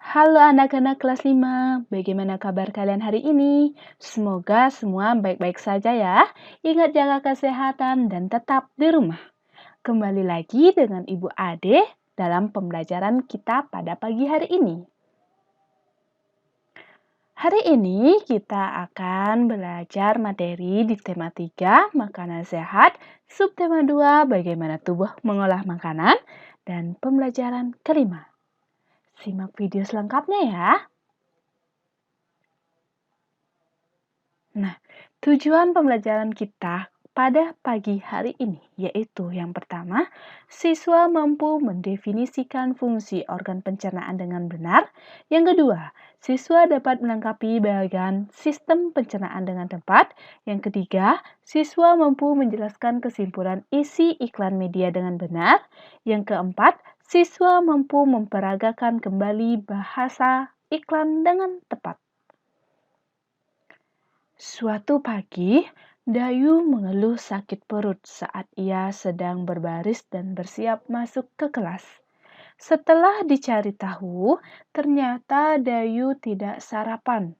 Halo anak-anak kelas 5, bagaimana kabar kalian hari ini? Semoga semua baik-baik saja ya. Ingat jaga kesehatan dan tetap di rumah. Kembali lagi dengan Ibu Ade dalam pembelajaran kita pada pagi hari ini. Hari ini kita akan belajar materi di tema 3, makanan sehat, subtema 2, bagaimana tubuh mengolah makanan, dan pembelajaran kelima. Simak video selengkapnya ya. Nah, tujuan pembelajaran kita pada pagi hari ini yaitu yang pertama, siswa mampu mendefinisikan fungsi organ pencernaan dengan benar. Yang kedua, siswa dapat melengkapi bagian sistem pencernaan dengan tepat. Yang ketiga, siswa mampu menjelaskan kesimpulan isi iklan media dengan benar. Yang keempat, siswa mampu memperagakan kembali bahasa iklan dengan tepat. Suatu pagi, Dayu mengeluh sakit perut saat ia sedang berbaris dan bersiap masuk ke kelas. Setelah dicari tahu, ternyata Dayu tidak sarapan.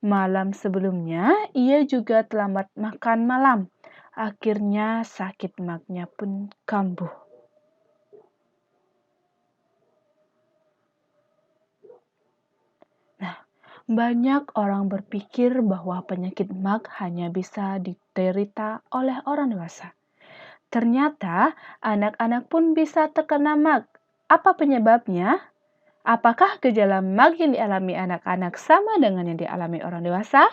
Malam sebelumnya, ia juga terlambat makan malam. Akhirnya sakit magnya pun kambuh. Banyak orang berpikir bahwa penyakit mag hanya bisa diderita oleh orang dewasa. Ternyata anak-anak pun bisa terkena mag. Apa penyebabnya? Apakah gejala mag yang dialami anak-anak sama dengan yang dialami orang dewasa?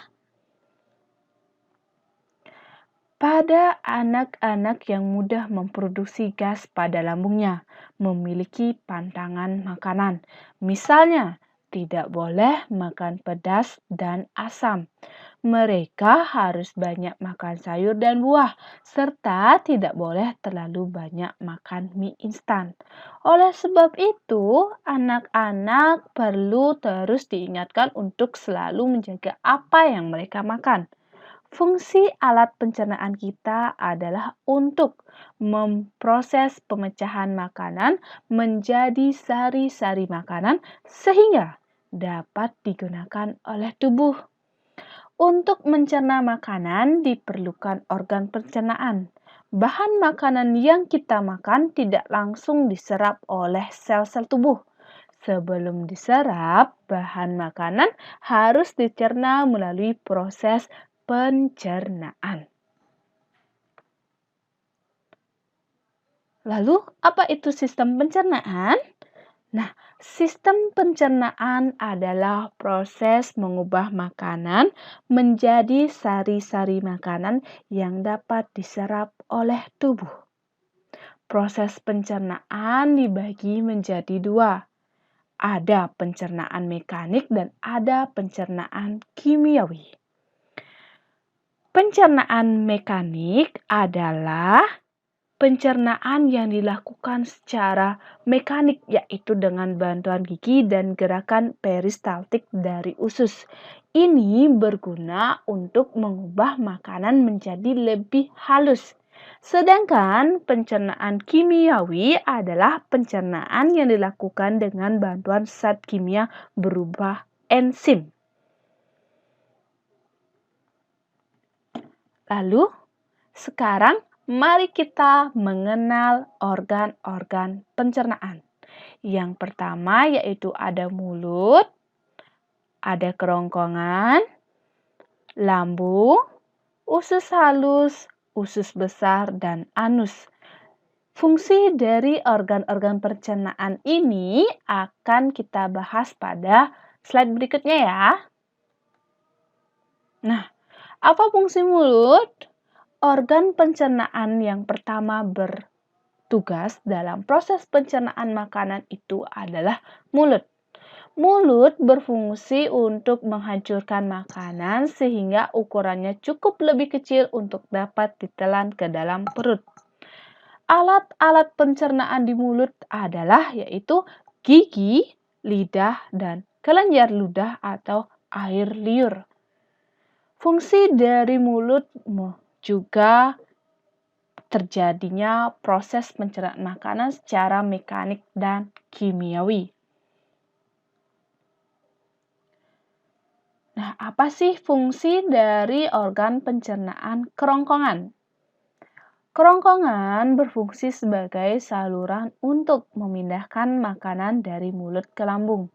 Pada anak-anak yang mudah memproduksi gas pada lambungnya, memiliki pantangan makanan. Misalnya, tidak boleh makan pedas dan asam. Mereka harus banyak makan sayur dan buah, serta tidak boleh terlalu banyak makan mie instan. Oleh sebab itu, anak-anak perlu terus diingatkan untuk selalu menjaga apa yang mereka makan. Fungsi alat pencernaan kita adalah untuk memproses pemecahan makanan menjadi sari-sari makanan sehingga dapat digunakan oleh tubuh. Untuk mencerna makanan diperlukan organ pencernaan. Bahan makanan yang kita makan tidak langsung diserap oleh sel-sel tubuh. Sebelum diserap, bahan makanan harus dicerna melalui proses pencernaan. Lalu, apa itu sistem pencernaan? Nah, sistem pencernaan adalah proses mengubah makanan menjadi sari-sari makanan yang dapat diserap oleh tubuh. Proses pencernaan dibagi menjadi dua. Ada pencernaan mekanik dan ada pencernaan kimiawi. Pencernaan mekanik adalah pencernaan yang dilakukan secara mekanik, yaitu dengan bantuan gigi dan gerakan peristaltik dari usus. Ini berguna untuk mengubah makanan menjadi lebih halus. Sedangkan pencernaan kimiawi adalah pencernaan yang dilakukan dengan bantuan zat kimia berubah enzim. Lalu, sekarang mari kita mengenal organ-organ pencernaan. Yang pertama yaitu ada mulut, ada kerongkongan, lambung, usus halus, usus besar, dan anus. Fungsi dari organ-organ pencernaan ini akan kita bahas pada slide berikutnya ya. Nah, apa fungsi mulut? Organ pencernaan yang pertama bertugas dalam proses pencernaan makanan itu adalah mulut. Mulut berfungsi untuk menghancurkan makanan sehingga ukurannya cukup lebih kecil untuk dapat ditelan ke dalam perut. Alat-alat pencernaan di mulut adalah yaitu gigi, lidah, dan kelenjar ludah atau air liur. Fungsi dari mulut juga terjadinya proses pencernaan makanan secara mekanik dan kimiawi. Nah, apa sih fungsi dari organ pencernaan kerongkongan? Kerongkongan berfungsi sebagai saluran untuk memindahkan makanan dari mulut ke lambung.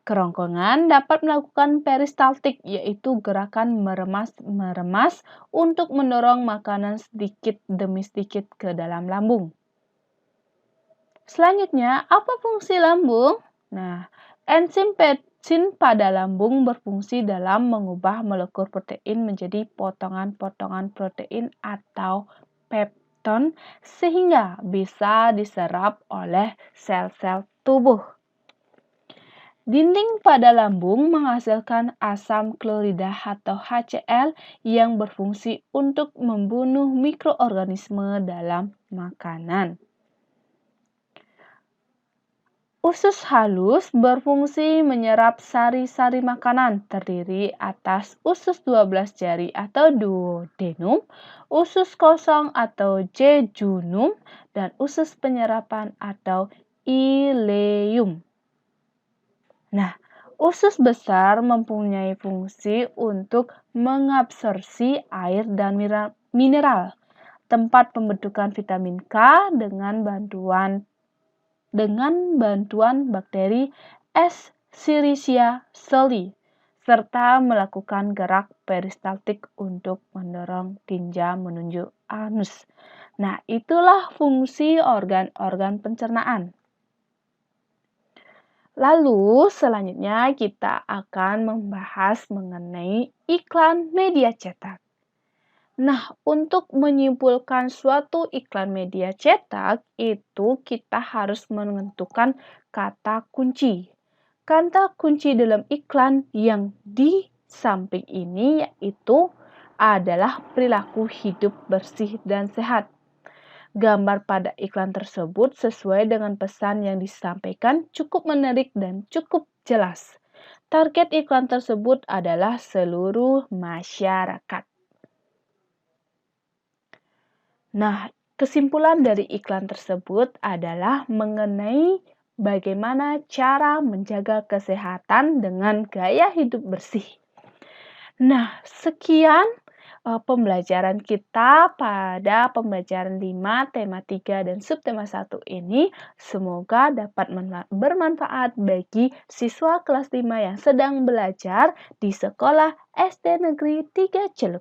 Kerongkongan dapat melakukan peristaltik, yaitu gerakan meremas untuk mendorong makanan sedikit demi sedikit ke dalam lambung. Selanjutnya, apa fungsi lambung? Nah, enzim pepsin pada lambung berfungsi dalam mengubah molekul protein menjadi potongan-potongan protein atau pepton sehingga bisa diserap oleh sel-sel tubuh. Dinding pada lambung menghasilkan asam klorida atau HCl yang berfungsi untuk membunuh mikroorganisme dalam makanan. Usus halus berfungsi menyerap sari-sari makanan, terdiri atas usus 12 jari atau duodenum, usus kosong atau jejunum, dan usus penyerapan atau ileum. Nah, usus besar mempunyai fungsi untuk mengabsorpsi air dan mineral, tempat pembentukan vitamin K dengan bantuan bakteri Escherichia coli, serta melakukan gerak peristaltik untuk mendorong tinja menuju anus. Nah, itulah fungsi organ-organ pencernaan. Lalu, selanjutnya kita akan membahas mengenai iklan media cetak. Nah, untuk menyimpulkan suatu iklan media cetak, itu kita harus menentukan kata kunci. Kata kunci dalam iklan yang di samping ini yaitu adalah perilaku hidup bersih dan sehat. Gambar pada iklan tersebut sesuai dengan pesan yang disampaikan cukup menarik dan cukup jelas. Target iklan tersebut adalah seluruh masyarakat. Nah, kesimpulan dari iklan tersebut adalah mengenai bagaimana cara menjaga kesehatan dengan gaya hidup bersih. Nah, sekian pembelajaran kita pada pembelajaran 5, tema 3, dan subtema 1 ini. Semoga dapat bermanfaat bagi siswa kelas 5 yang sedang belajar di sekolah SD Negeri 3 Celup.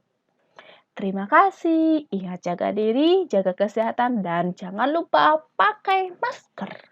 Terima kasih, ingat jaga diri, jaga kesehatan, dan jangan lupa pakai masker.